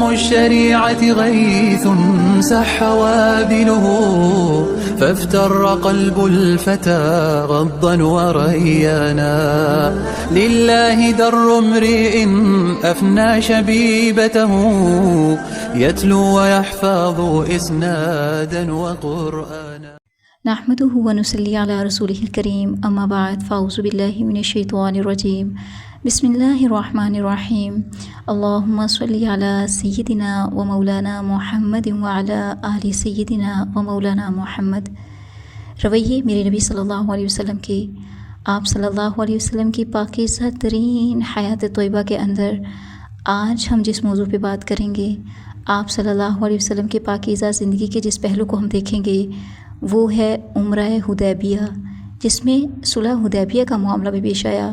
الشريعة غيث سح وابله فافتر قلب الفتى غضا وريانا لله در امرئ أفنى شبيبته يتلو ويحفظ إسنادا وقرآنا نحمده ونصلي على رسوله الكريم أما بعد فأعوذ بالله من الشيطان الرجيم بسم الله الرحمن الرحيم اللهم صل على سيدنا ومولانا محمد وعلى آل سيدنا ومولانا محمد۔ رویے میرے نبی صلی اللہ علیہ وسلم کے، آپ صلی اللہ علیہ وسلم کی پاکیزہ ترین حیات طیبہ کے اندر آج ہم جس موضوع پہ بات کریں گے، آپ صلی اللہ علیہ وسلم کے پاکیزہ زندگی کے جس پہلو کو ہم دیکھیں گے وہ ہے عمرہ حدیبیہ، جس میں صلح حدیبیہ کا معاملہ بھی پیش آیا۔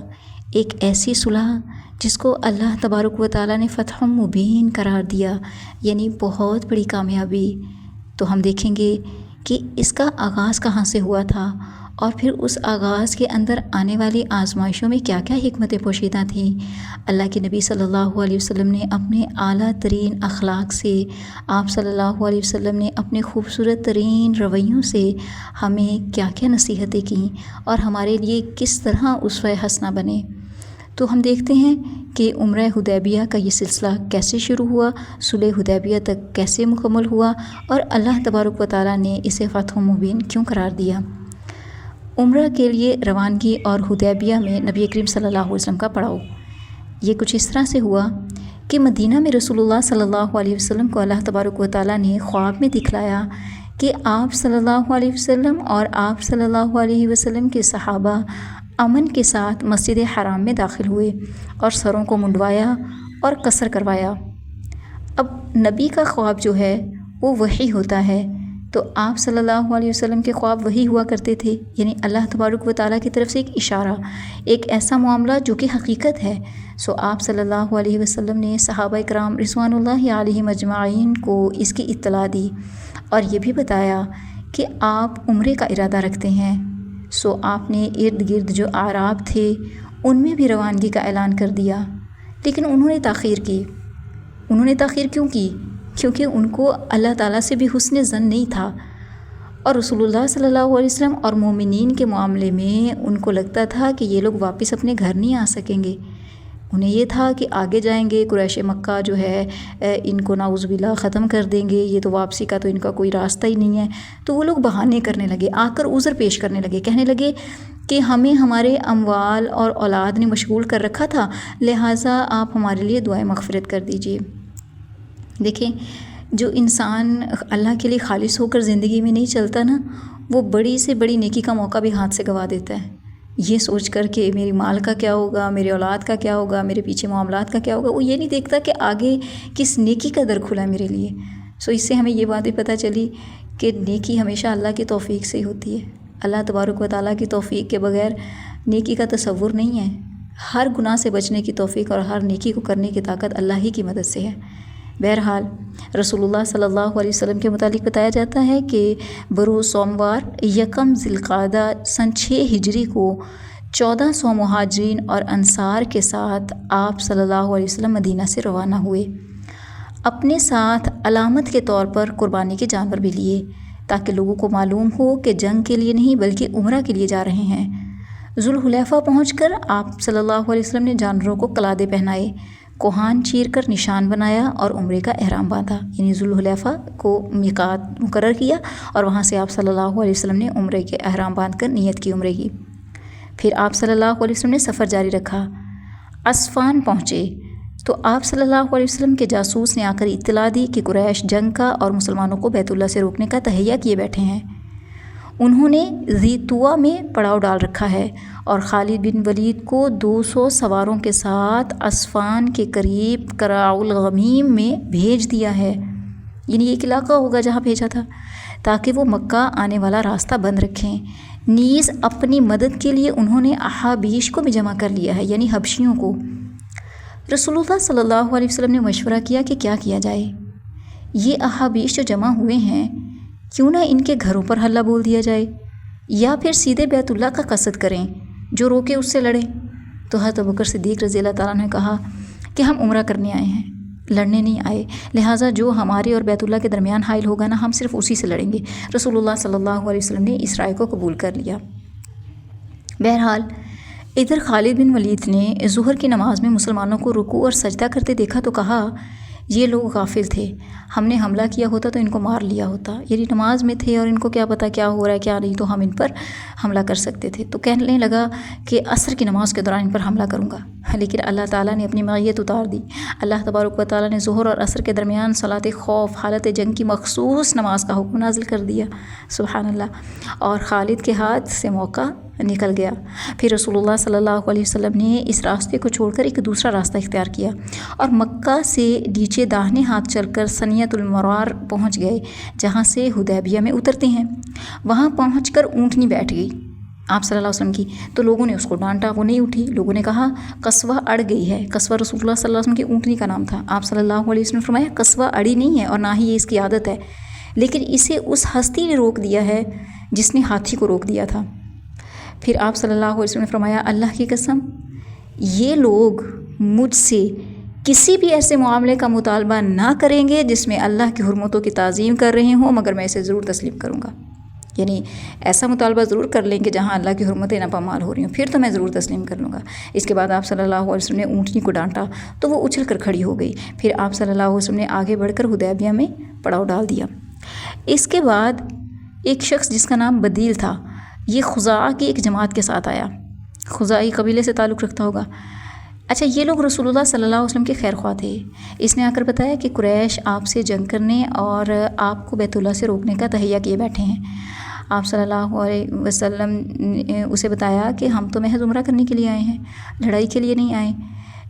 ایک ایسی صلح جس کو اللہ تبارک و تعالیٰ نے فتح مبین قرار دیا، یعنی بہت بڑی کامیابی۔ تو ہم دیکھیں گے کہ اس کا آغاز کہاں سے ہوا تھا، اور پھر اس آغاز کے اندر آنے والی آزمائشوں میں کیا کیا حکمتیں پوشیدہ تھیں۔ اللہ کے نبی صلی اللہ علیہ وسلم نے اپنے اعلیٰ ترین اخلاق سے، آپ صلی اللہ علیہ وسلم نے اپنے خوبصورت ترین رویوں سے ہمیں کیا کیا نصیحتیں کیں اور ہمارے لیے کس طرح اسوہ حسنہ بنے۔ تو ہم دیکھتے ہیں کہ عمرہ حدیبیہ کا یہ سلسلہ کیسے شروع ہوا، صلح حدیبیہ تک کیسے مکمل ہوا، اور اللہ تبارک و تعالیٰ نے اسے فتح مبین کیوں قرار دیا۔ عمرہ کے لیے روانگی اور حدیبیہ میں نبی کریم صلی اللہ علیہ وسلم کا پڑاؤ یہ کچھ اس طرح سے ہوا کہ مدینہ میں رسول اللہ صلی اللہ علیہ وسلم کو اللہ تبارک و تعالیٰ نے خواب میں دکھلایا کہ آپ صلی اللہ علیہ وسلم اور آپ صلی اللہ علیہ وسلم کے صحابہ امن کے ساتھ مسجد حرام میں داخل ہوئے اور سروں کو منڈوایا اور قصر کروایا۔ اب نبی کا خواب جو ہے وہ وحی ہوتا ہے، تو آپ صلی اللہ علیہ وسلم کے خواب وہی ہوا کرتے تھے، یعنی اللہ تبارک و تعالیٰ کی طرف سے ایک اشارہ، ایک ایسا معاملہ جو کہ حقیقت ہے۔ سو آپ صلی اللہ علیہ وسلم نے صحابہ کرام رضوان اللہ علیہم اجمعین کو اس کی اطلاع دی اور یہ بھی بتایا کہ آپ عمرے کا ارادہ رکھتے ہیں۔ سو آپ نے ارد گرد جو اعراب تھے ان میں بھی روانگی کا اعلان کر دیا، لیکن انہوں نے تاخیر کی۔ انہوں نے تاخیر کیوں کی؟ کیونکہ ان کو اللہ تعالیٰ سے بھی حسن ظن نہیں تھا، اور رسول اللہ صلی اللہ علیہ وسلم اور مومنین کے معاملے میں ان کو لگتا تھا کہ یہ لوگ واپس اپنے گھر نہیں آ سکیں گے۔ انہیں یہ تھا کہ آگے جائیں گے، قریش مکہ جو ہے ان کو نعوذ باللہ ختم کر دیں گے، یہ تو واپسی کا تو ان کا کوئی راستہ ہی نہیں ہے۔ تو وہ لوگ بہانے کرنے لگے، آ کر عذر پیش کرنے لگے، کہنے لگے کہ ہمیں ہمارے اموال اور اولاد نے مشغول کر رکھا تھا، لہٰذا آپ ہمارے لیے دعائیں مغفرت کر دیجیے۔ دیکھیں، جو انسان اللہ کے لیے خالص ہو کر زندگی میں نہیں چلتا نا، وہ بڑی سے بڑی نیکی کا موقع بھی ہاتھ سے گنوا دیتا ہے، یہ سوچ کر کہ میری مال کا کیا ہوگا، میرے اولاد کا کیا ہوگا، میرے پیچھے معاملات کا کیا ہوگا۔ وہ یہ نہیں دیکھتا کہ آگے کس نیکی کا در کھلا ہے میرے لیے۔ سو اس سے ہمیں یہ باتیں پتہ چلی کہ نیکی ہمیشہ اللہ کی توفیق سے ہی ہوتی ہے۔ اللہ تبارک و تعالیٰ کی توفیق کے بغیر نیکی کا تصور نہیں ہے۔ ہر گناہ سے بچنے کی توفیق اور ہر نیکی کو کرنے کی طاقت اللہ ہی کی مدد سے ہے۔ بہرحال رسول اللہ صلی اللہ علیہ وسلم کے متعلق بتایا جاتا ہے کہ بروز سوموار یکم ذی القعدہ سن 6 ہجری کو 1400 مہاجرین اور انصار کے ساتھ آپ صلی اللہ علیہ وسلم مدینہ سے روانہ ہوئے۔ اپنے ساتھ علامت کے طور پر قربانی کے جانور بھی لیے، تاکہ لوگوں کو معلوم ہو کہ جنگ کے لیے نہیں بلکہ عمرہ کے لیے جا رہے ہیں۔ ذوالحلیفہ پہنچ کر آپ صلی اللہ علیہ وسلم نے جانوروں کو قلادے پہنائے، کوہان چیر کر نشان بنایا اور عمرے کا احرام باندھا، یعنی ذوالحلیفہ کو میقات مقرر کیا اور وہاں سے آپ صلی اللہ علیہ وسلم نے عمرے کے احرام باندھ کر نیت کی عمرے کی۔ پھر آپ صلی اللہ علیہ وسلم نے سفر جاری رکھا، عصفان پہنچے تو آپ صلی اللہ علیہ وسلم کے جاسوس نے آ کر اطلاع دی کہ قریش جنگ کا اور مسلمانوں کو بیت اللہ سے روکنے کا تہیہ کیے بیٹھے ہیں۔ انہوں نے ذی طویٰ میں پڑاؤ ڈال رکھا ہے اور خالد بن ولید کو 200 سواروں کے ساتھ عصفان کے قریب قراء الغمیم میں بھیج دیا ہے، یعنی ایک علاقہ ہوگا جہاں بھیجا تھا، تاکہ وہ مکہ آنے والا راستہ بند رکھیں۔ نیز اپنی مدد کے لیے انہوں نے احابیش کو بھی جمع کر لیا ہے، یعنی حبشیوں کو۔ رسول اللہ صلی اللہ علیہ وسلم نے مشورہ کیا کہ کیا کیا جائے۔ یہ احابیش جو جمع ہوئے ہیں، کیوں نہ ان کے گھروں پر حلہ بول دیا جائے، یا پھر سیدھے بیت اللہ کا قصد کریں، جو روکے اس سے لڑیں۔ تو حضرت ابوبکر صدیق رضی اللہ تعالیٰ نے کہا کہ ہم عمرہ کرنے آئے ہیں، لڑنے نہیں آئے، لہٰذا جو ہمارے اور بیت اللہ کے درمیان حائل ہوگا نا، ہم صرف اسی سے لڑیں گے۔ رسول اللہ صلی اللہ علیہ وسلم نے اس رائے کو قبول کر لیا۔ بہرحال ادھر خالد بن ولید نے ظہر کی نماز میں مسلمانوں کو رکوع اور سجدہ کرتے دیکھا تو کہا یہ لوگ غافل تھے، ہم نے حملہ کیا ہوتا تو ان کو مار لیا ہوتا، یعنی نماز میں تھے اور ان کو کیا پتہ کیا ہو رہا ہے کیا نہیں، تو ہم ان پر حملہ کر سکتے تھے۔ تو کہنے لگا کہ عصر کی نماز کے دوران ان پر حملہ کروں گا، لیکن اللہ تعالیٰ نے اپنی معیت اتار دی۔ اللہ تبارک و تعالیٰ نے ظہر اور عصر کے درمیان صلاۃ خوف، حالت جنگ کی مخصوص نماز کا حکم نازل کر دیا، سبحان اللہ، اور خالد کے ہاتھ سے موقع نکل گیا۔ پھر رسول اللہ صلی اللہ علیہ وسلم نے اس راستے کو چھوڑ کر ایک دوسرا راستہ اختیار کیا اور مکہ سے نیچے داہنے ہاتھ چل کر سنیۃ المرار پہنچ گئے، جہاں سے حدیبیہ میں اترتے ہیں۔ وہاں پہنچ کر اونٹنی بیٹھ گئی آپ صلی اللہ علیہ وسلم کی، تو لوگوں نے اس کو ڈانٹا، وہ نہیں اٹھی۔ لوگوں نے کہا قصوہ اڑ گئی ہے۔ قصوہ رسول اللہ صلی اللہ علیہ وسلم کی اونٹنی کا نام تھا۔ آپ صلی اللہ علیہ وسلم نے فرمایا قصوہ اڑی نہیں ہے اور نہ ہی یہ اس کی عادت ہے، لیکن اسے اس ہستی نے روک دیا ہے جس نے ہاتھی کو روک دیا تھا۔ پھر آپ صلی اللہ علیہ وسلم نے فرمایا اللہ کی قسم یہ لوگ مجھ سے کسی بھی ایسے معاملے کا مطالبہ نہ کریں گے جس میں اللہ کی حرمتوں کی تعظیم کر رہے ہوں، مگر میں اسے ضرور تسلیم کروں گا۔ یعنی ایسا مطالبہ ضرور کر لیں کہ جہاں اللہ کی حرمتیں ناپامال ہو رہی ہوں، پھر تو میں ضرور تسلیم کر لوں گا۔ اس کے بعد آپ صلی اللہ علیہ وسلم نے اونٹنی کو ڈانٹا تو وہ اچھل کر کھڑی ہو گئی۔ پھر آپ صلی اللہ علیہ وسلم نے آگے بڑھ کر حدیبیہ میں پڑاؤ ڈال دیا۔ اس کے بعد ایک شخص جس کا نام بدیل تھا، یہ خزاعہ کی ایک جماعت کے ساتھ آیا، خزاعی قبیلے سے تعلق رکھتا ہوگا۔ اچھا، یہ لوگ رسول اللہ صلی اللہ علیہ وسلم کے خیر خواہ تھے۔ اس نے آ کر بتایا کہ قریش آپ سے جنگ کرنے اور آپ کو بیت اللہ سے روکنے کا تہیہ کیے بیٹھے ہیں۔ آپ صلی اللہ علیہ وسلم نے اسے بتایا کہ ہم تو محض عمرہ کرنے کے لیے آئے ہیں، لڑائی کے لیے نہیں آئے،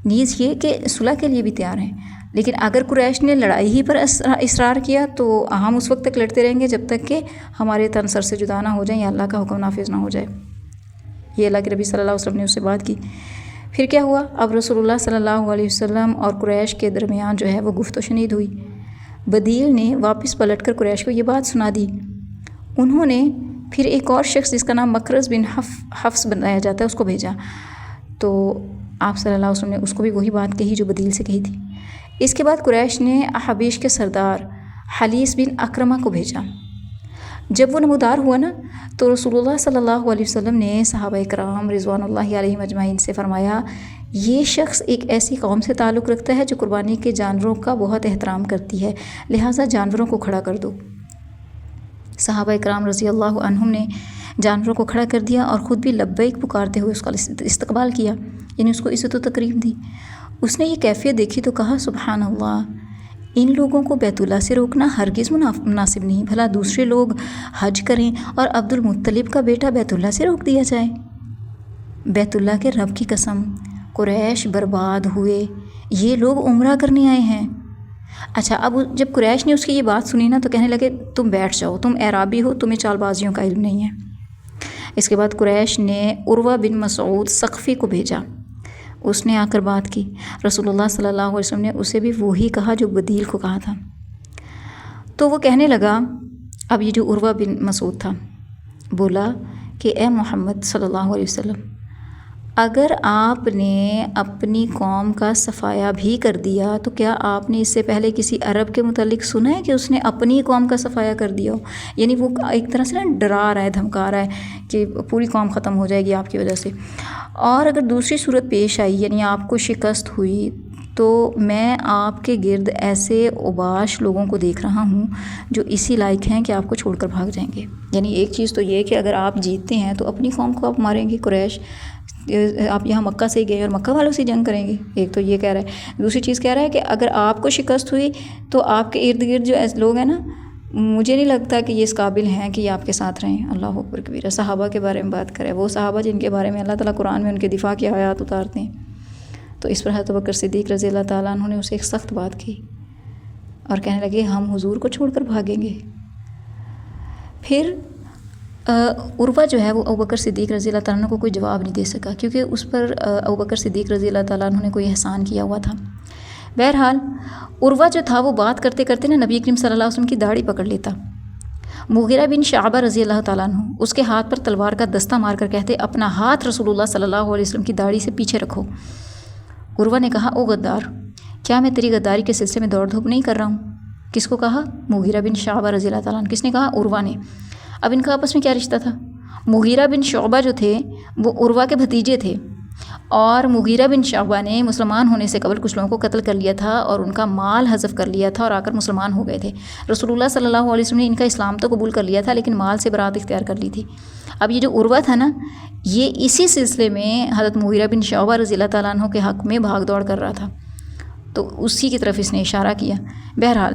نیز یہ کہ صلح کے لیے بھی تیار ہیں، لیکن اگر قریش نے لڑائی ہی پر اصرار کیا تو ہم اس وقت تک لڑتے رہیں گے جب تک کہ ہمارے تن سر سے جدا نہ ہو جائیں یا اللہ کا حکم نافذ نہ ہو جائے۔ یہ اللہ کے نبی صلی اللہ علیہ وسلم نے اس سے بات کی۔ پھر کیا ہوا؟ اب رسول اللہ صلی اللہ علیہ وسلم اور قریش کے درمیان جو ہے وہ گفت و شنید ہوئی۔ بدیل نے واپس پلٹ کر قریش کو یہ بات سنا دی۔ انہوں نے پھر ایک اور شخص جس کا نام مکرز بن حفص بنایا جاتا ہے اس کو بھیجا، تو آپ صلی اللہ علیہ وسلم نے اس کو بھی وہی بات کہی جو بدیل سے کہی تھی۔ اس کے بعد قریش نے احابیش کے سردار حلیس بن اکرمہ کو بھیجا۔ جب وہ نمودار ہوا نا تو رسول اللہ صلی اللہ علیہ وسلم نے صحابہ کرام رضوان اللہ علیہم اجمعین سے فرمایا یہ شخص ایک ایسی قوم سے تعلق رکھتا ہے جو قربانی کے جانوروں کا بہت احترام کرتی ہے، لہٰذا جانوروں کو کھڑا کر دو۔ صحابہ کرام رضی اللہ عنہم نے جانوروں کو کھڑا کر دیا اور خود بھی لبیک پکارتے ہوئے اس کا استقبال کیا، یعنی اس کو عزت و تکریم دی۔ اس نے یہ کیفیت دیکھی تو کہا سبحان اللہ، ان لوگوں کو بیت اللہ سے روکنا ہرگز مناسب نہیں، بھلا دوسرے لوگ حج کریں اور عبد المطلب کا بیٹا بیت اللہ سے روک دیا جائے۔ بیت اللہ کے رب کی قسم قریش برباد ہوئے، یہ لوگ عمرہ کرنے آئے ہیں۔ اچھا، اب جب قریش نے اس کی یہ بات سنی نا تو کہنے لگے تم بیٹھ جاؤ، تم اعرابی ہو، تمہیں چال بازیوں کا علم نہیں ہے۔ اس کے بعد قریش نے عروہ بن مسعود ثقفی کو بھیجا، اس نے آ کر بات کی۔ رسول اللہ صلی اللہ علیہ وسلم نے اسے بھی وہی کہا جو بدیل کو کہا تھا۔ تو وہ کہنے لگا، اب یہ جو عروہ بن مسعود تھا بولا کہ اے محمد صلی اللہ علیہ وسلم، اگر آپ نے اپنی قوم کا صفایا بھی کر دیا تو کیا آپ نے اس سے پہلے کسی عرب کے متعلق سنا ہے کہ اس نے اپنی قوم کا صفایا کر دیا ہو؟ یعنی وہ ایک طرح سے نا ڈرا رہا ہے، دھمکا رہا ہے کہ پوری قوم ختم ہو جائے گی آپ کی وجہ سے۔ اور اگر دوسری صورت پیش آئی، یعنی آپ کو شکست ہوئی، تو میں آپ کے گرد ایسے اوباش لوگوں کو دیکھ رہا ہوں جو اسی لائق ہیں کہ آپ کو چھوڑ کر بھاگ جائیں گے۔ یعنی ایک چیز تو یہ کہ اگر آپ جیتتے ہیں تو اپنی قوم کو آپ ماریں گے، قریش آپ یہاں مکہ سے گئے اور مکہ والوں سے جنگ کریں گے، ایک تو یہ کہہ رہا ہے۔ دوسری چیز کہہ رہا ہے کہ اگر آپ کو شکست ہوئی تو آپ کے ارد گرد جو ایسے لوگ ہیں نا، مجھے نہیں لگتا کہ یہ اس قابل ہیں کہ یہ آپ کے ساتھ رہیں۔ اللہ اکبر کبیرہ۔ صحابہ کے بارے میں بات کرے، وہ صحابہ جن کے بارے میں اللہ تعالیٰ قرآن میں ان کے دفاع کی آیات اتارتے ہیں، تو اس پر حضرت ابوبکر صدیق رضی اللہ تعالیٰ عنہ نے اسے ایک سخت بات کی اور کہنے لگے ہم حضور کو چھوڑ کر بھاگیں گے۔ پھر عروہ جو ہے وہ ابوبکر صدیق رضی اللہ تعالیٰ عنہ کو کوئی جواب نہیں دے سکا، کیونکہ اس پر ابوبکر صدیق رضی اللہ تعالیٰ عنہ نے کوئی احسان کیا ہوا تھا۔ بہرحال عروہ جو تھا وہ بات کرتے کرتے نا نبی کریم صلی اللہ علیہ وسلم کی داڑھی پکڑ لیتا۔ مغیرہ بن شعبہ رضی اللہ تعالیٰ عنہ اس کے ہاتھ پر تلوار کا دستہ مار کر کہتے اپنا ہاتھ رسول اللہ صلی اللہ علیہ وسلم کی داڑھی سے پیچھے رکھو۔ عروہ نے کہا او غدار، کیا میں تیری غداری کے سلسلے میں دوڑ دھوپ نہیں کر رہا ہوں؟ کس کو کہا؟ مغیرہ بن شعبہ رضی اللہ تعالیٰ عنہ۔ کس نے کہا؟ عروہ نے۔ اب ان کا آپس میں کیا رشتہ تھا؟ مغیرہ بن شعبہ جو تھے وہ عروہ کے بھتیجے تھے، اور مغیرہ بن شعبہ نے مسلمان ہونے سے قبل کچھ لوگوں کو قتل کر لیا تھا اور ان کا مال حذف کر لیا تھا اور آ کر مسلمان ہو گئے تھے۔ رسول اللہ صلی اللہ علیہ وسلم نے ان کا اسلام تو قبول کر لیا تھا لیکن مال سے برات اختیار کر لی تھی۔ اب یہ جو عروہ تھا نا، یہ اسی سلسلے میں حضرت مغیرہ بن شعبہ رضی اللہ تعالیٰ عنہ کے حق میں بھاگ دوڑ کر رہا تھا، تو اسی کی طرف اس نے اشارہ کیا۔ بہرحال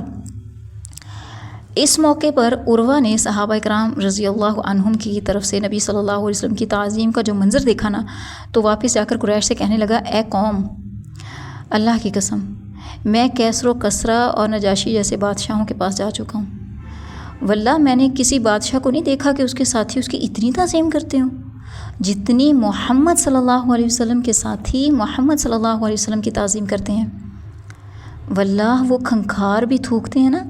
اس موقع پر عروہ نے صحابہ اکرام رضی اللہ عنہم کی طرف سے نبی صلی اللہ علیہ وسلم کی تعظیم کا جو منظر دیکھا نا، تو واپس جا کر قریش سے کہنے لگا، اے قوم، اللہ کی قسم میں کیسر و کسرا اور نجاشی جیسے بادشاہوں کے پاس جا چکا ہوں، واللہ میں نے کسی بادشاہ کو نہیں دیکھا کہ اس کے ساتھی اس کی اتنی تعظیم کرتے ہوں جتنی محمد صلی اللہ علیہ وسلم کے ساتھی محمد صلی اللہ علیہ وسلم کی تعظیم کرتے ہیں۔ واللہ وہ کھنکھار بھی تھوکتے ہیں نا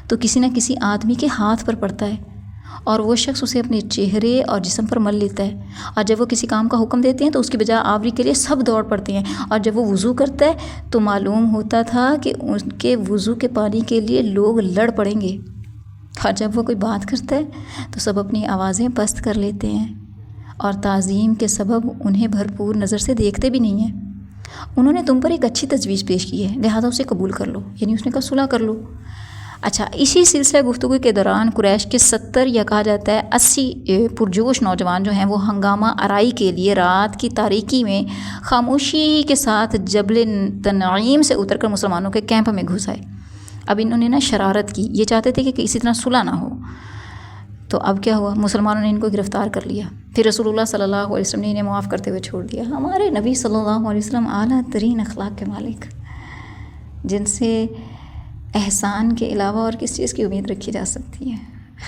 تو کسی نہ کسی آدمی کے ہاتھ پر پڑتا ہے اور وہ شخص اسے اپنے چہرے اور جسم پر مل لیتا ہے، اور جب وہ کسی کام کا حکم دیتے ہیں تو اس کی بجائے آوری کے لیے سب دوڑ پڑتے ہیں، اور جب وہ وضو کرتا ہے تو معلوم ہوتا تھا کہ ان کے وضو کے پانی کے لیے لوگ لڑ پڑیں گے، اور جب وہ کوئی بات کرتا ہے تو سب اپنی آوازیں پست کر لیتے ہیں اور تعظیم کے سبب انہیں بھرپور نظر سے دیکھتے بھی نہیں ہیں۔ انہوں نے تم پر ایک اچھی تجویز پیش کی ہے، لہذا اسے قبول کر لو، یعنی اس نے کہا صلح کر لو۔ اچھا، اسی سلسلہ گفتگو کے دوران قریش کے 70 یا کہا جاتا ہے 80 پرجوش نوجوان جو ہیں وہ ہنگامہ آرائی کے لیے رات کی تاریکی میں خاموشی کے ساتھ جبل تنعیم سے اتر کر مسلمانوں کے کیمپ میں گھس آئے۔ اب انہوں نے شرارت کی، یہ چاہتے تھے کہ کسی طرح صلح نہ ہو، تو اب کیا ہوا؟ مسلمانوں نے ان کو گرفتار کر لیا۔ پھر رسول اللہ صلی اللہ علیہ وسلم نے انہیں معاف کرتے ہوئے چھوڑ دیا۔ ہمارے نبی صلی اللہ علیہ وسلم اعلیٰ ترین اخلاق کے مالک، جن سے احسان کے علاوہ اور کس چیز کی امید رکھی جا سکتی ہے؟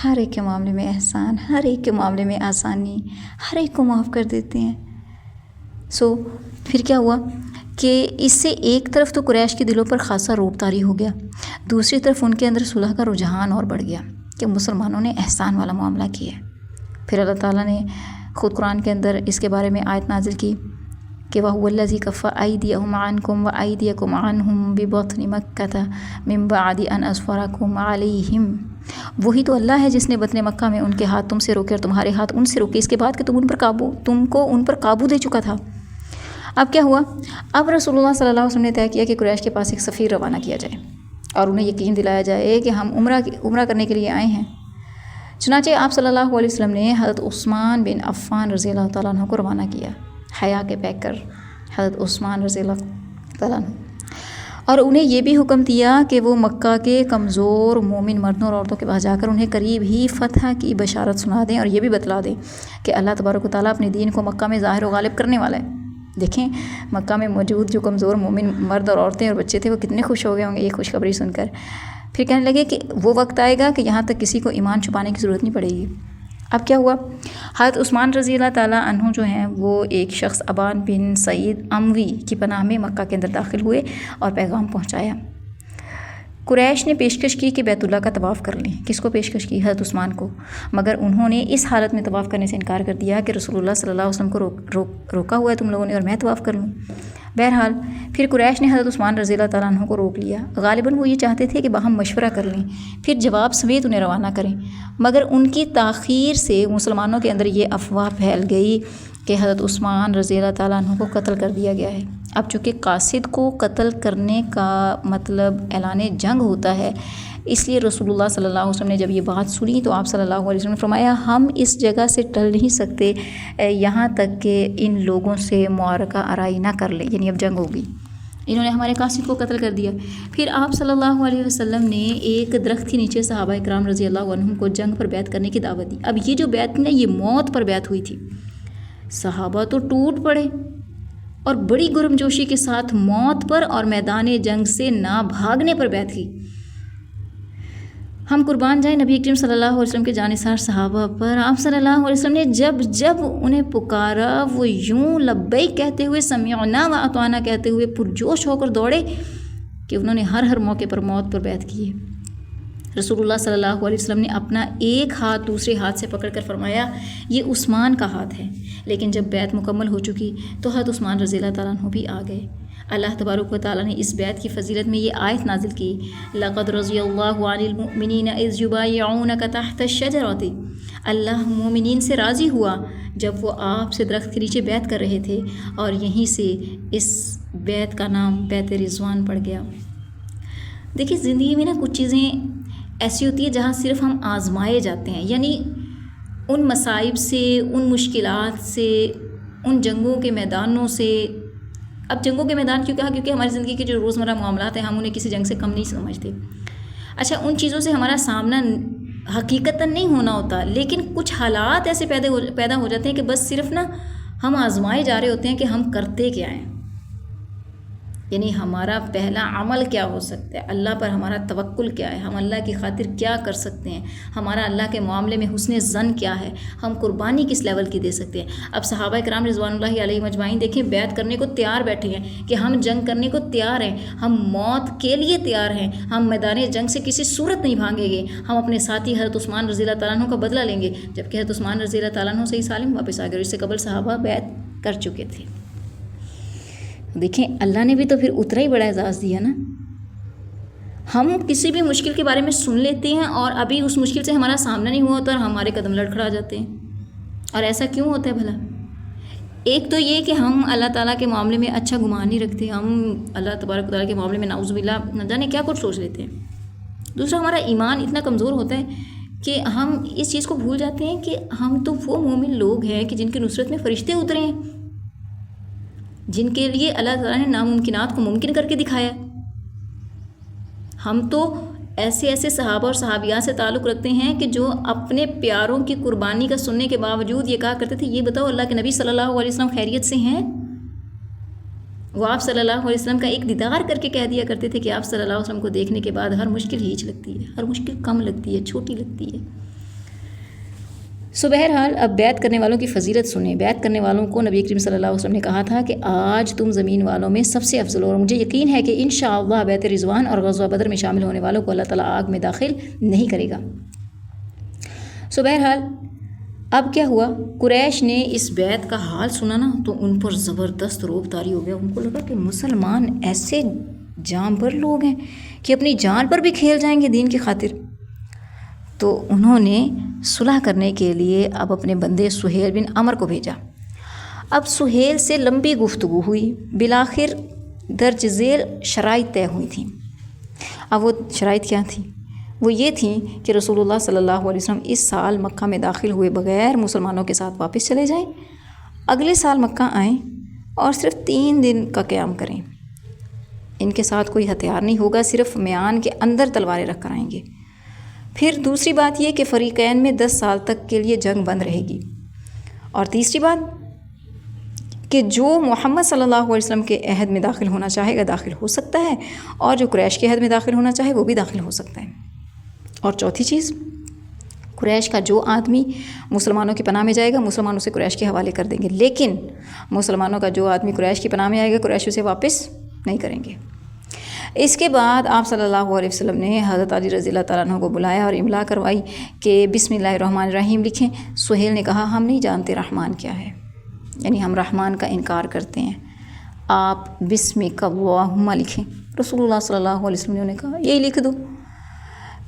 ہر ایک کے معاملے میں احسان، ہر ایک کے معاملے میں آسانی، ہر ایک کو معاف کر دیتے ہیں۔ پھر کیا ہوا کہ اس سے ایک طرف تو قریش کے دلوں پر خاصا روب طاری ہو گیا، دوسری طرف ان کے اندر صلح کا رجحان اور بڑھ گیا کہ مسلمانوں نے احسان والا معاملہ کیا۔ پھر اللہ تعالیٰ نے خود قرآن کے اندر اس کے بارے میں آیت نازل کی کہ وَهُوَ الَّذِي كَفَّ أَيْدِيَهُمْ عَنْكُمْ وَأَيْدِيَكُمْ عَنْهُمْ بِبَطْنِ مَكَّةَ مِنْ بَعْدِ أَنْ أَظْفَرَكُمْ عَلَيْهِمْ۔ وہی تو اللہ ہے جس نے بطن مکہ میں ان کے ہاتھ تم سے روکے اور تمہارے ہاتھ ان سے روکے، اس کے بعد کہ تم کو ان پر قابو دے چکا تھا۔ اب کیا ہوا؟ اب رسول اللہ صلی اللہ علیہ وسلم نے طے کیا کہ قریش کے پاس ایک سفیر روانہ کیا جائے اور انہیں یقین دلایا جائے کہ ہم عمرہ کرنے کے لیے آئے ہیں۔ چنانچہ آپ صلی اللہ علیہ وسلم نے حضرت عثمان بن عفان رضی اللہ تعالیٰ عنہ کو روانہ کیا، حیا کے پیکر حضرت عثمان رضی اللہ تعالیٰ عنہ، اور انہیں یہ بھی حکم دیا کہ وہ مکہ کے کمزور مومن مردوں اور عورتوں کے پاس جا کر انہیں قریب ہی فتح کی بشارت سنا دیں اور یہ بھی بتلا دیں کہ اللہ تبارک و تعالیٰ اپنے دین کو مکہ میں ظاہر و غالب کرنے والا ہے۔ دیکھیں مکہ میں موجود جو کمزور مومن مرد اور عورتیں اور بچے تھے وہ کتنے خوش ہو گئے ہوں گے یہ خوشخبری سن کر۔ پھر کہنے لگے کہ وہ وقت آئے گا کہ یہاں تک کسی کو ایمان چھپانے کی ضرورت نہیں پڑے گی۔ اب کیا ہوا؟ حضرت عثمان رضی اللہ تعالیٰ عنہ جو ہیں وہ ایک شخص ابان بن سعید اموی کی پناہ میں مکہ کے اندر داخل ہوئے اور پیغام پہنچایا۔ قریش نے پیشکش کی کہ بیت اللہ کا طواف کر لیں۔ کس کو پیشکش کی؟ حضرت عثمان کو، مگر انہوں نے اس حالت میں طواف کرنے سے انکار کر دیا کہ رسول اللہ صلی اللہ علیہ وسلم کو روکا ہوا ہے تم لوگوں نے اور میں طواف کر لوں۔ بہرحال پھر قریش نے حضرت عثمان رضی اللہ تعالیٰ عنہ کو روک لیا۔ غالباً وہ یہ چاہتے تھے کہ باہم مشورہ کر لیں پھر جواب سمیت انہیں روانہ کریں، مگر ان کی تاخیر سے مسلمانوں کے اندر یہ افواہ پھیل گئی کہ حضرت عثمان رضی اللہ تعالیٰ عنہ کو قتل کر دیا گیا ہے۔ اب چونکہ قاصد کو قتل کرنے کا مطلب اعلان جنگ ہوتا ہے، اس لیے رسول اللہ صلی اللہ علیہ وسلم نے جب یہ بات سنی تو آپ صلی اللہ علیہ وسلم نے فرمایا ہم اس جگہ سے ٹل نہیں سکتے یہاں تک کہ ان لوگوں سے معرکہ آرائی نہ کر لیں، یعنی اب جنگ ہوگی۔ انہوں نے ہمارے قاصد کو قتل کر دیا۔ پھر آپ صلی اللہ علیہ وسلم نے ایک درخت کے نیچے صحابہ اکرام رضی اللہ عنہم کو جنگ پر بیعت کرنے کی دعوت دی۔ اب یہ جو بیعت نا یہ موت پر بیعت ہوئی تھی۔ صحابہ تو ٹوٹ پڑے اور بڑی گرمجوشی کے ساتھ موت پر اور میدان جنگ سے نہ بھاگنے پر بیعت کی۔ ہم قربان جائیں نبی کریم صلی اللہ علیہ وسلم کے جانثار صحابہ پر۔ آپ صلی اللہ علیہ وسلم نے جب انہیں پکارا وہ یوں لبیک کہتے ہوئے سمعنا و اطعنا کہتے ہوئے پرجوش ہو کر دوڑے کہ انہوں نے ہر موقع پر موت پر بیعت کی ہے۔ رسول اللہ صلی اللہ علیہ وسلم نے اپنا ایک ہاتھ دوسرے ہاتھ سے پکڑ کر فرمایا یہ عثمان کا ہاتھ ہے، لیکن جب بیعت مکمل ہو چکی تو حضرت عثمان رضی اللہ تعالیٰ عنہ بھی آ گئے۔ اللہ تبارک و تعالیٰ نے اس بیعت کی فضیلت میں یہ آیت نازل کی، لقد رضی اللہ عن المؤمنین اذ یبایعونک تحت الشجرۃ، اللہ مومنین سے راضی ہوا جب وہ آپ سے درخت کے نیچے بیعت کر رہے تھے، اور یہیں سے اس بیعت کا نام بیعت رضوان پڑ گیا۔ دیکھیے زندگی میں نا کچھ چیزیں ایسی ہوتی ہیں جہاں صرف ہم آزمائے جاتے ہیں، یعنی ان مصائب سے، ان مشکلات سے، ان جنگوں کے میدانوں سے۔ اب جنگوں کے میدان کیوں کہا؟ کیونکہ ہماری زندگی کے جو روزمرہ معاملات ہیں ہم انہیں کسی جنگ سے کم نہیں سمجھتے۔ اچھا، ان چیزوں سے ہمارا سامنا حقیقتاً نہیں ہونا ہوتا، لیکن کچھ حالات ایسے پیدا ہو جاتے ہیں کہ بس صرف نا ہم آزمائے جا رہے ہوتے ہیں کہ ہم کرتے کیا ہیں، یعنی ہمارا پہلا عمل کیا ہو سکتا ہے، اللہ پر ہمارا توکل کیا ہے، ہم اللہ کی خاطر کیا کر سکتے ہیں، ہمارا اللہ کے معاملے میں حسن ظن کیا ہے، ہم قربانی کس لیول کی دے سکتے ہیں۔ اب صحابہ کرام رضوان اللہ علیہ مجمعین دیکھیں بیعت کرنے کو تیار بیٹھے ہیں کہ ہم جنگ کرنے کو تیار ہیں، ہم موت کے لیے تیار ہیں، ہم میدان جنگ سے کسی صورت نہیں بھاگیں گے، ہم اپنے ساتھی حضرت عثمان رضی اللہ تعالیٰ عنہ کا بدلہ لیں گے، جبکہ حضرت عثمان رضی اللہ تعالیٰ عنہ سے ہی سالم واپس آ گئے، اور اس سے قبل صحابہ بیعت کر چکے تھے۔ دیکھیں اللہ نے بھی تو پھر اتنا ہی بڑا اعزاز دیا نا۔ ہم کسی بھی مشکل کے بارے میں سن لیتے ہیں اور ابھی اس مشکل سے ہمارا سامنا نہیں ہوا ہوتا اور ہمارے قدم لڑکھڑا جاتے ہیں، اور ایسا کیوں ہوتا ہے بھلا؟ ایک تو یہ کہ ہم اللہ تعالیٰ کے معاملے میں اچھا گمان نہیں رکھتے، ہم اللہ تبارک و تعالیٰ کے معاملے میں نعوذ باللہ نہ جانے کیا کچھ سوچ لیتے ہیں۔ دوسرا، ہمارا ایمان اتنا کمزور ہوتا ہے کہ ہم اس چیز کو بھول جاتے ہیں کہ ہم تو وہ مومن لوگ ہیں کہ جن کی نصرت میں فرشتے اترے ہیں، جن کے لیے اللہ تعالیٰ نے ناممکنات کو ممکن کر کے دکھایا۔ ہم تو ایسے صحابہ اور صحابیات سے تعلق رکھتے ہیں کہ جو اپنے پیاروں کی قربانی کا سننے کے باوجود یہ کہا کرتے تھے، یہ بتاؤ اللہ کے نبی صلی اللہ علیہ وسلم خیریت سے ہیں؟ وہ آپ صلی اللہ علیہ وسلم کا ایک دیدار کر کے کہہ دیا کرتے تھے کہ آپ صلی اللہ علیہ وسلم کو دیکھنے کے بعد ہر مشکل ہیچ لگتی ہے، ہر مشکل کم لگتی ہے، چھوٹی لگتی ہے۔ بہرحال اب بیعت کرنے والوں کی فضیلت سنیں۔ بیعت کرنے والوں کو نبی کریم صلی اللہ علیہ وسلم نے کہا تھا کہ آج تم زمین والوں میں سب سے افضل ہو، اور مجھے یقین ہے کہ انشاءاللہ بیعت رضوان اور غزوہ بدر میں شامل ہونے والوں کو اللہ تعالیٰ آگ میں داخل نہیں کرے گا۔ بہرحال اب کیا ہوا، قریش نے اس بیعت کا حال سنا نا تو ان پر زبردست رعب طاری ہو گیا۔ ان کو لگا کہ مسلمان ایسے جانبر لوگ ہیں کہ اپنی جان پر بھی کھیل جائیں گے دین کی خاطر۔ تو انہوں نے صلح کرنے کے لیے اب اپنے بندے سہیل بن عمر کو بھیجا۔ اب سہیل سے لمبی گفتگو ہوئی، بالآخر درج ذیل شرائط طے ہوئی تھیں۔ اب وہ شرائط کیا تھیں؟ وہ یہ تھیں کہ رسول اللہ صلی اللہ علیہ وسلم اس سال مکہ میں داخل ہوئے بغیر مسلمانوں کے ساتھ واپس چلے جائیں، اگلے سال مکہ آئیں اور صرف 3 دن کا قیام کریں۔ ان کے ساتھ کوئی ہتھیار نہیں ہوگا، صرف میان کے اندر تلواریں رکھ کر آئیں گے۔ پھر دوسری بات یہ کہ فریقین میں 10 سال تک کے لیے جنگ بند رہے گی، اور تیسری بات کہ جو محمد صلی اللہ علیہ وسلم کے عہد میں داخل ہونا چاہے گا داخل ہو سکتا ہے، اور جو قریش کے عہد میں داخل ہونا چاہے وہ بھی داخل ہو سکتا ہے۔ اور چوتھی چیز، قریش کا جو آدمی مسلمانوں کی پناہ میں جائے گا مسلمان اسے قریش کے حوالے کر دیں گے، لیکن مسلمانوں کا جو آدمی قریش کی پناہ میں آئے گا قریش اسے واپس نہیں کریں گے۔ اس کے بعد آپ صلی اللہ علیہ وسلم نے حضرت علی رضی اللہ تعالیٰ عنہ کو بلایا اور املا کروائی کہ بسم اللہ الرحمن الرحیم لکھیں۔ سہیل نے کہا ہم نہیں جانتے رحمان کیا ہے، یعنی ہم رحمان کا انکار کرتے ہیں، آپ بسمک اللہم لکھیں۔ رسول اللہ صلی اللہ علیہ وسلم نے انہیں کہا یہی لکھ دو۔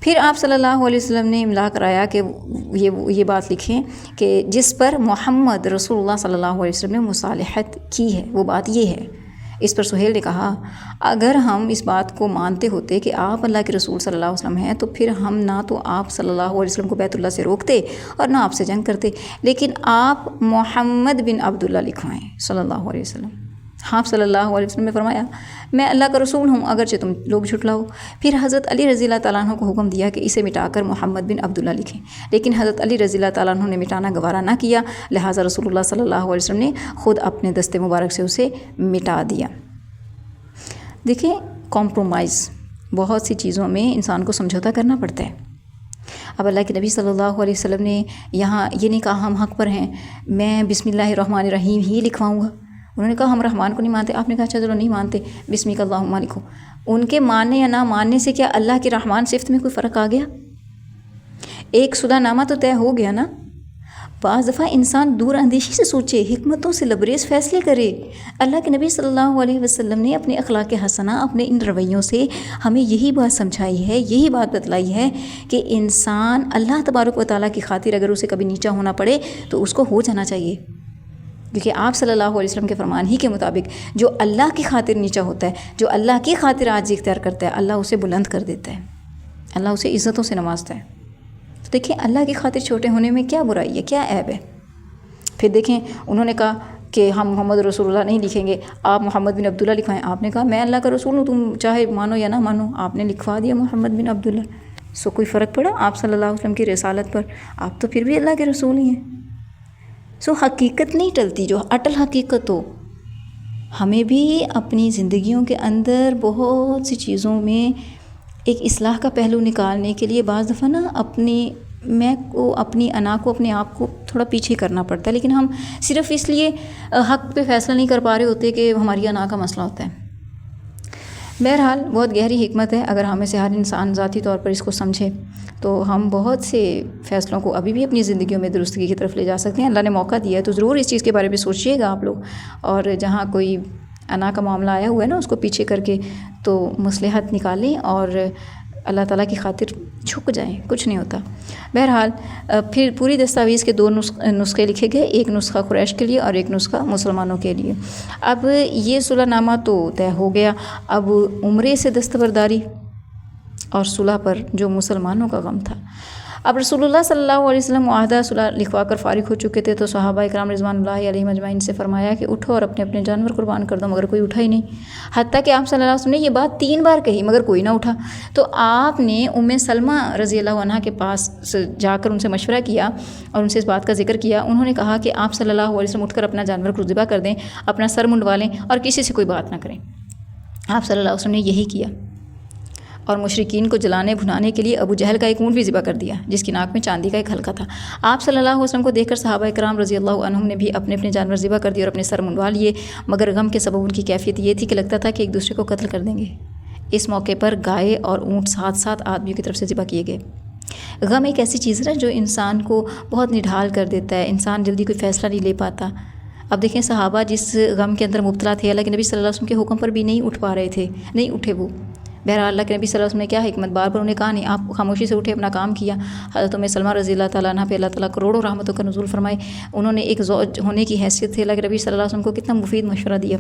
پھر آپ صلی اللہ علیہ وسلم نے املا کرایا کہ یہ بات لکھیں کہ جس پر محمد رسول اللہ صلی اللہ علیہ وسلم نے مصالحت کی ہے وہ بات یہ ہے۔ اس پر سہیل نے کہا اگر ہم اس بات کو مانتے ہوتے کہ آپ اللہ کے رسول صلی اللہ علیہ وسلم ہیں تو پھر ہم نہ تو آپ صلی اللہ علیہ وسلم کو بیت اللہ سے روکتے اور نہ آپ سے جنگ کرتے، لیکن آپ محمد بن عبداللہ لکھوائیں صلی اللہ علیہ وسلم۔ آپ صلی اللہ علیہ وسلم نے فرمایا میں اللہ کا رسول ہوں اگرچہ تم لوگ جھٹلاؤ۔ پھر حضرت علی رضی اللہ تعالیٰ عنہ کو حکم دیا کہ اسے مٹا کر محمد بن عبداللہ لکھیں، لیکن حضرت علی رضی اللہ تعالیٰ عنہ نے مٹانا گوارا نہ کیا، لہٰذا رسول اللہ صلی اللہ علیہ وسلم نے خود اپنے دست مبارک سے اسے مٹا دیا۔ دیکھیں کمپرومائز، بہت سی چیزوں میں انسان کو سمجھوتا کرنا پڑتا ہے۔ اب اللہ کے نبی صلی اللہ علیہ وسلم نے یہاں یہ نہیں کہا ہم حق پر ہیں، میں بسم اللہ الرحمن الرحیم ہی لکھواؤں گا۔ انہوں نے کہا ہم رحمان کو نہیں مانتے، آپ نے کہا اچھا چلو نہیں مانتے بسمک اللہم لکھو۔ ان کے ماننے یا نہ ماننے سے کیا اللہ کی رحمان صفت میں کوئی فرق آ گیا؟ ایک صلح نامہ تو طے ہو گیا نا، بعض دفعہ انسان دور اندیشی سے سوچے، حکمتوں سے لبریز فیصلے کرے۔ اللہ کے نبی صلی اللہ علیہ وسلم نے اپنے اخلاق حسنہ، اپنے ان رویوں سے ہمیں یہی بات سمجھائی ہے، یہی بات بتلائی ہے کہ انسان اللہ تبارک و تعالیٰ کی خاطر اگر اسے کبھی نیچا ہونا پڑے تو اس کو ہو جانا چاہیے، کیونکہ آپ صلی اللہ علیہ وسلم کے فرمان ہی کے مطابق جو اللہ کی خاطر نیچا ہوتا ہے، جو اللہ کی خاطر عاجزی اختیار کرتا ہے، اللہ اسے بلند کر دیتا ہے، اللہ اسے عزتوں سے نوازتا ہے۔ تو دیکھیں اللہ کی خاطر چھوٹے ہونے میں کیا برائی ہے، کیا عیب ہے۔ پھر دیکھیں انہوں نے کہا کہ ہم محمد رسول اللہ نہیں لکھیں گے، آپ محمد بن عبداللہ لکھوائیں۔ آپ نے کہا میں اللہ کا رسول ہوں، تم چاہے مانو یا نہ مانو، آپ نے لکھوا دیا محمد بن عبداللہ، سو کوئی فرق پڑا آپ صلی اللہ علیہ وسلم کی رسالت پر؟ آپ تو پھر بھی اللہ کے رسول ہی ہیں۔ سو حقیقت نہیں ٹلتی، جو اٹل حقیقت ہو۔ ہمیں بھی اپنی زندگیوں کے اندر بہت سی چیزوں میں ایک اصلاح کا پہلو نکالنے کے لیے بعض دفعہ نا اپنی میں کو، اپنی انا کو، اپنے آپ کو تھوڑا پیچھے کرنا پڑتا ہے، لیکن ہم صرف اس لیے حق پہ فیصلہ نہیں کر پا رہے ہوتے کہ ہماری انا کا مسئلہ ہوتا ہے۔ بہرحال بہت گہری حکمت ہے، اگر ہمیں سے ہر انسان ذاتی طور پر اس کو سمجھے تو ہم بہت سے فیصلوں کو ابھی بھی اپنی زندگیوں میں درستگی کی طرف لے جا سکتے ہیں۔ اللہ نے موقع دیا ہے تو ضرور اس چیز کے بارے میں سوچیے گا آپ لوگ، اور جہاں کوئی انا کا معاملہ آیا ہوا ہے نا اس کو پیچھے کر کے تو مصلحت نکالیں اور اللہ تعالیٰ کی خاطر جھک جائیں، کچھ نہیں ہوتا۔ بہرحال پھر پوری دستاویز کے 2 نسخے لکھے گئے، ایک نسخہ قریش کے لیے اور ایک نسخہ مسلمانوں کے لیے۔ اب یہ صلح نامہ تو طے ہو گیا، اب عمرے سے دستبرداری اور صلح پر جو مسلمانوں کا غم تھا۔ اب رسول اللہ صلی اللہ علیہ وسلم معاہدہ صلح لکھوا کر فارغ ہو چکے تھے، تو صحابہ اکرام رضوان اللہ علیہم اجمعین سے فرمایا کہ اٹھو اور اپنے اپنے جانور قربان کر دو، مگر کوئی اٹھا ہی نہیں۔ حتیٰ کہ آپ صلی اللہ علیہ وسلم نے یہ بات 3 بار کہی مگر کوئی نہ اٹھا، تو آپ نے ام سلمہ رضی اللہ عنہ کے پاس جا کر ان سے مشورہ کیا اور ان سے اس بات کا ذکر کیا۔ انہوں نے کہا کہ آپ صلی اللہ علیہ وسلم اٹھ کر اپنا جانور کو ذبح کر دیں، اپنا سر منڈوا لیں اور کسی سے کوئی بات نہ کریں۔ آپ صلی اللہ علیہ وسلم نے یہی کیا اور مشرکین کو جلانے بھنانے کے لیے ابو جہل کا ایک اونٹ بھی ذبح کر دیا جس کی ناک میں چاندی کا ایک حلقہ تھا۔ آپ صلی اللہ علیہ وسلم کو دیکھ کر صحابہ کرام رضی اللہ عنہم نے بھی اپنے اپنے جانور ذبح کر دیے اور اپنے سر منڈوا لیے، مگر غم کے سبب ان کی کیفیت یہ تھی کہ لگتا تھا کہ ایک دوسرے کو قتل کر دیں گے۔ اس موقع پر گائے اور اونٹ 7 آدمیوں کی طرف سے ذبح کیے گئے۔ غم ایک ایسی چیز ہے جو انسان کو بہت نڈھال کر دیتا ہے، انسان جلدی کوئی فیصلہ نہیں لے پاتا۔ اب دیکھیں صحابہ جس غم کے اندر مبتلا تھے، اللہ کے نبی صلی اللہ علیہ وسلم کے حکم پر بھی نہیں اٹھ پا رہے تھے، نہیں اٹھے وہ۔ بہرحال اللہ کے نبی صلی اللہ علیہ وسلم نے کیا حکمت، بار بار انہیں کہا نہیں، آپ خاموشی سے اٹھے اپنا کام کیا۔ حضرت ام سلمہ رضی اللہ تعالیٰ عنہ پہ اللہ تعالیٰ کروڑوں رحمتوں کا نزول فرمائے، انہوں نے ایک زوج ہونے کی حیثیت سے اللہ کے نبی صلی اللہ علیہ وسلم کو کتنا مفید مشورہ دیا۔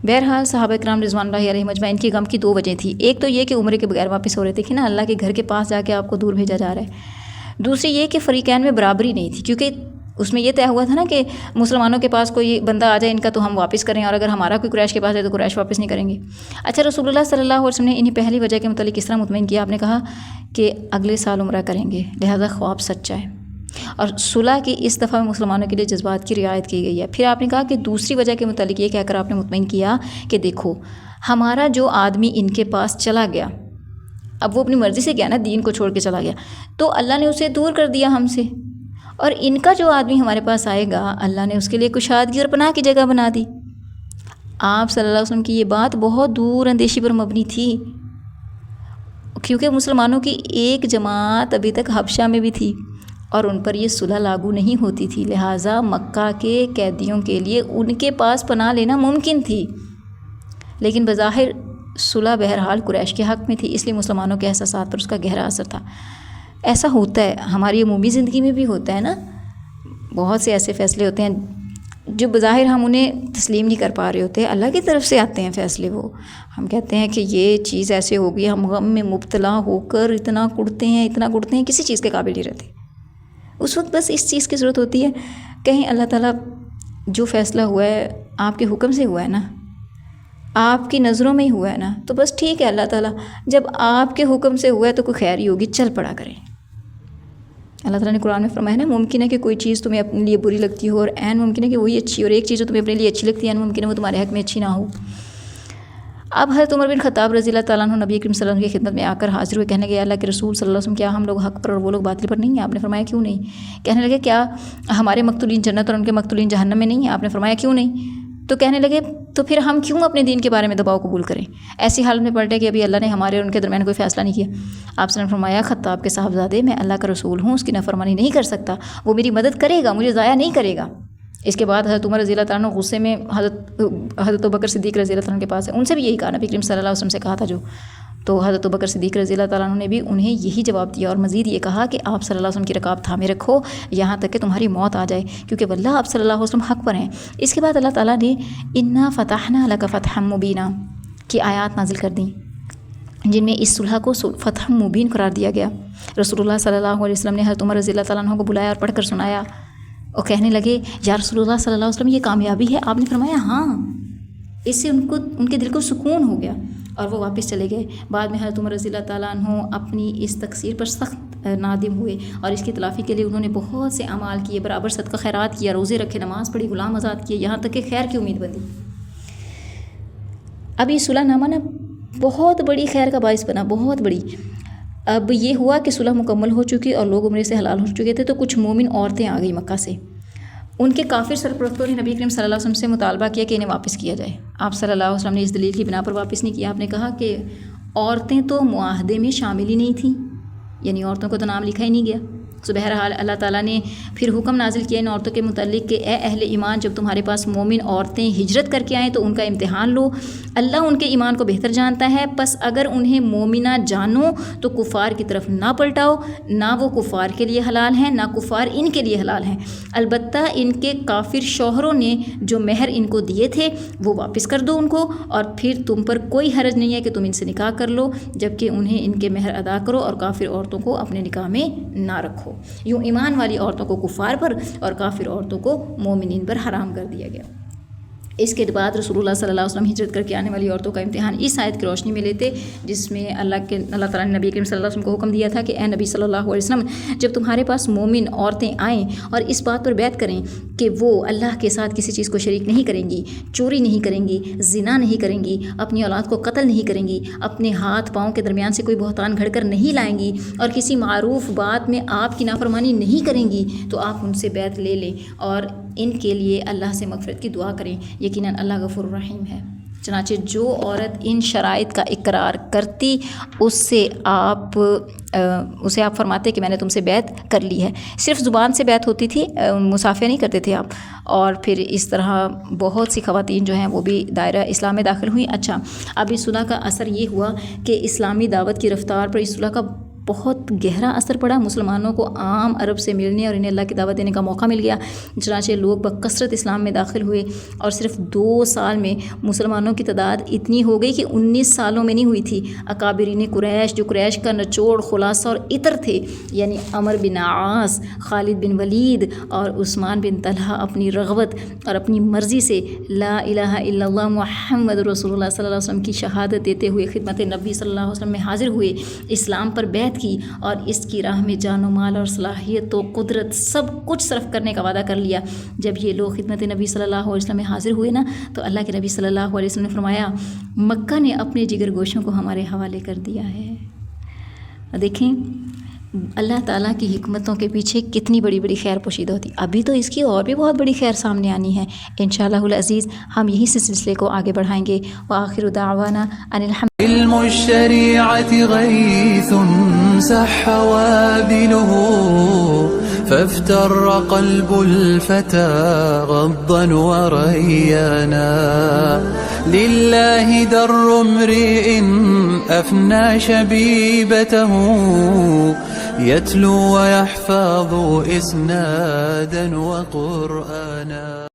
بہرحال صحابہ کرام رضوان اللہ علیہم اجمعین کی غم کی 2 وجہیں تھیں، ایک تو یہ کہ عمرے کے بغیر واپس ہو رہے تھے کہ نا اللہ کے گھر کے پاس جا کے آپ کو دور بھیجا جا رہا ہے، دوسری یہ کہ فریقین میں برابری نہیں تھی، کیونکہ اس میں یہ طے ہوا تھا نا کہ مسلمانوں کے پاس کوئی بندہ آ جائے ان کا تو ہم واپس کریں، اور اگر ہمارا کوئی قریش کے پاس جائے تو قریش واپس نہیں کریں گے۔ اچھا رسول اللہ صلی اللہ علیہ وسلم نے انہیں پہلی وجہ کے متعلق اس طرح مطمئن کیا، آپ نے کہا کہ اگلے سال عمرہ کریں گے، لہذا خواب سچا ہے، اور صلح کی اس دفعہ مسلمانوں کے لیے جذبات کی رعایت کی گئی ہے۔ پھر آپ نے کہا کہ دوسری وجہ کے متعلق یہ کہہ کر آپ نے مطمئن کیا کہ دیکھو ہمارا جو آدمی ان کے پاس چلا گیا، اب وہ اپنی مرضی سے گیا نا، دین کو چھوڑ کے چلا گیا، تو اللہ نے اسے دور کر دیا ہم سے، اور ان کا جو آدمی ہمارے پاس آئے گا اللہ نے اس کے لیے کشادگی اور پناہ کی جگہ بنا دی۔ آپ صلی اللہ علیہ وسلم کی یہ بات بہت دور اندیشی پر مبنی تھی، کیونکہ مسلمانوں کی ایک جماعت ابھی تک حبشہ میں بھی تھی اور ان پر یہ صلح لاگو نہیں ہوتی تھی، لہٰذا مکہ کے قیدیوں کے لیے ان کے پاس پناہ لینا ممکن تھی، لیکن بظاہر صلح بہرحال قریش کے حق میں تھی، اس لیے مسلمانوں کے احساسات پر اس کا گہرا اثر تھا۔ ایسا ہوتا ہے ہماری عمومی زندگی میں بھی ہوتا ہے نا، بہت سے ایسے فیصلے ہوتے ہیں جو بظاہر ہم انہیں تسلیم نہیں کر پا رہے ہوتے، اللہ کی طرف سے آتے ہیں فیصلے، وہ ہم کہتے ہیں کہ یہ چیز ایسے ہو گئی، ہم غم میں مبتلا ہو کر اتنا کڑتے ہیں کسی چیز کے قابل نہیں رہتے۔ اس وقت بس اس چیز کی ضرورت ہوتی ہے، کہیں اللہ تعالیٰ جو فیصلہ ہوا ہے آپ کے حکم سے ہوا ہے نا، آپ کی نظروں میں ہی ہوا ہے نا، تو بس ٹھیک ہے، اللہ تعالیٰ جب آپ کے حکم سے ہوا ہے تو کوئی خیر ہی ہوگی، چل پڑا کریں۔ اللہ تعالیٰ نے قرآن میں فرمایا نا، ممکن ہے کہ کوئی چیز تمہیں اپنے لیے بری لگتی ہو اور عین ممکن ہے کہ وہی اچھی، اور ایک چیز جو تمہیں اپنے لیے اچھی لگتی ہے عین ممکن ہے وہ تمہارے حق میں اچھی نہ ہو۔ اب حضرت عمر بن خطاب رضی اللہ تعالیٰ عنہ نبی کریم صلی اللہ علیہ وسلم کی خدمت میں آ کر حاضر ہوئے، کہنے لگے اللہ کے رسول صلی اللہ علیہ وسلم کیا ہم لوگ حق پر اور وہ لوگ باطل پر نہیں ہیں؟ آپ نے فرمایا کیوں نہیں؟ کہنے لگے کیا ہمارے مقتولین جنت اور ان کے مقتولین جہنم میں نہیں ہیں؟ آپ نے فرمایا کیوں نہیں؟ تو کہنے لگے تو پھر ہم کیوں اپنے دین کے بارے میں دباؤ قبول کریں؟ ایسی حالت میں پلٹے کہ ابھی اللہ نے ہمارے اور ان کے درمیان کوئی فیصلہ نہیں کیا. آپ نے فرمایا خطاب کے صاحبزادے میں اللہ کا رسول ہوں، اس کی نافرمانی نہیں کر سکتا، وہ میری مدد کرے گا، مجھے ضائع نہیں کرے گا. اس کے بعد حضرت عمر رضی اللہ تعالیٰ عنہ غصے میں حضرت ابوبکر صدیق رضی اللہ تعالیٰ عنہ کے پاس ہے، ان سے بھی یہی کہا، نبی کریم صلی اللہ علیہ وسلم سے کہا تھا جو. تو حضرت ابوبکر صدیق رضی اللہ تعالیٰ عنہ نے بھی انہیں یہی جواب دیا اور مزید یہ کہا کہ آپ صلی اللہ علیہ وسلم کی رکاب تھامے رکھو یہاں تک کہ تمہاری موت آ جائے، کیونکہ واللہ آپ صلی اللہ علیہ وسلم حق پر ہیں. اس کے بعد اللہ تعالیٰ نے انا فتحنا لک فتحا مبینا کی آیات نازل کر دیں، جن میں اس صلح کو فتح مبین قرار دیا گیا. رسول اللہ صلی اللہ علیہ وسلم نے حضرت عمر رضی اللہ تعالیٰ عنہ کو بلایا اور پڑھ کر سنایا اور کہنے لگے یا رسول اللہ صلی اللہ علیہ وسلم یہ کامیابی ہے؟ آپ نے فرمایا ہاں. اس سے ان کے دل کو سکون ہو گیا اور وہ واپس چلے گئے. بعد میں حضرت عمر رضی اللہ تعالیٰ عنہ اپنی اس تقصیر پر سخت نادم ہوئے اور اس کی تلافی کے لیے انہوں نے بہت سے اعمال کیے، برابر صدقہ خیرات کیا، روزے رکھے، نماز پڑھی، غلام آزاد کیے، یہاں تک کہ خیر کی امید بندی. اب یہ صلح نامہ نا بہت بڑی خیر کا باعث بنا، بہت بڑی. اب یہ ہوا کہ صلح مکمل ہو چکی اور لوگ عمرے سے حلال ہو چکے تھے، تو کچھ مومن عورتیں آ گئی مکہ سے. ان کے کافر سرپرستوں نے نبی کریم صلی اللہ علیہ وسلم سے مطالبہ کیا کہ انہیں واپس کیا جائے. آپ صلی اللہ علیہ وسلم نے اس دلیل کی بنا پر واپس نہیں کیا. آپ نے کہا کہ عورتیں تو معاہدے میں شامل ہی نہیں تھیں، یعنی عورتوں کو تو نام لکھا ہی نہیں گیا. تو بہرحال اللہ تعالیٰ نے پھر حکم نازل کیا ان عورتوں کے متعلق کہ اے اہل ایمان، جب تمہارے پاس مومن عورتیں ہجرت کر کے آئیں تو ان کا امتحان لو. اللہ ان کے ایمان کو بہتر جانتا ہے، پس اگر انہیں مومنہ جانو تو کفار کی طرف نہ پلٹاؤ، نہ وہ کفار کے لیے حلال ہیں نہ کفار ان کے لیے حلال ہیں. البتہ ان کے کافر شوہروں نے جو مہر ان کو دیے تھے وہ واپس کر دو ان کو، اور پھر تم پر کوئی حرج نہیں ہے کہ تم ان سے نکاح کر لو، جبکہ انہیں ان کے مہر ادا کرو اور کافر عورتوں کو اپنے نکاح میں نہ رکھو. یوں ایمان والی عورتوں کو کفار پر اور کافر عورتوں کو مومنین پر حرام کر دیا گیا. اس کے بعد رسول اللہ صلی اللہ علیہ وسلم ہجرت کر کے آنے والی عورتوں کا امتحان اس آیت کی روشنی میں لیتے، جس میں اللہ تعالیٰ نے نبی کریم صلی اللہ علیہ وسلم کو حکم دیا تھا کہ اے نبی صلی اللہ علیہ وسلم، جب تمہارے پاس مومن عورتیں آئیں اور اس بات پر بیعت کریں کہ وہ اللہ کے ساتھ کسی چیز کو شریک نہیں کریں گی، چوری نہیں کریں گی، زنا نہیں کریں گی، اپنی اولاد کو قتل نہیں کریں گی، اپنے ہاتھ پاؤں کے درمیان سے کوئی بہتان گھڑ کر نہیں لائیں گی، اور کسی معروف بات میں آپ کی نافرمانی نہیں کریں گی، تو آپ ان سے بیعت لے لیں اور ان کے لیے اللہ سے مغفرت کی دعا کریں، یقیناً اللہ غفور الرحیم ہے. چنانچہ جو عورت ان شرائط کا اقرار کرتی اسے آپ فرماتے کہ میں نے تم سے بیعت کر لی ہے. صرف زبان سے بیعت ہوتی تھی، مصافحہ نہیں کرتے تھے آپ. اور پھر اس طرح بہت سی خواتین جو ہیں وہ بھی دائرہ اسلام میں داخل ہوئیں. اچھا، اب اس صلح کا اثر یہ ہوا کہ اسلامی دعوت کی رفتار پر اس صلح کا بہت گہرا اثر پڑا. مسلمانوں کو عام عرب سے ملنے اور انہیں اللہ کی دعوت دینے کا موقع مل گیا. چنانچہ لوگ بکثرت اسلام میں داخل ہوئے اور صرف 2 سال میں مسلمانوں کی تعداد اتنی ہو گئی کہ 19 سالوں میں نہیں ہوئی تھی. اکابرین قریش، جو قریش کا نچوڑ خلاصہ اور عطر تھے، یعنی عمر بن عاص، خالد بن ولید اور عثمان بن طلحہ، اپنی رغبت اور اپنی مرضی سے لا الہ الا اللہ محمد رسول اللہ صلی اللہ علیہ وسلم کی شہادت دیتے ہوئے خدمت نبی صلی اللہ علیہ وسلم میں حاضر ہوئے، اسلام پر بیعت کی اور اس کی راہ میں جان و مال اور صلاحیت و قدرت سب کچھ صرف کرنے کا وعدہ کر لیا. جب یہ لوگ خدمت نبی صلی اللہ علیہ وسلم میں حاضر ہوئے نا، تو اللہ کے نبی صلی اللہ علیہ وسلم نے فرمایا مکہ نے اپنے جگر گوشوں کو ہمارے حوالے کر دیا ہے. دیکھیں اللہ تعالیٰ کی حکمتوں کے پیچھے کتنی بڑی بڑی خیر پوشیدہ ہوتی. ابھی تو اس کی اور بھی بہت بڑی خیر سامنے آنی ہے انشاءاللہ العزیز. ہم یہی سے سلسلے کو آگے بڑھائیں گے. وآخر دعوانا ان الحمد. علم الشريعة غيث سح وابله فافتر قلب الفتى غضا وريانا لله در امرئ أفنى شبيبته يتلو ويحفظ إسنادا وقرآنا.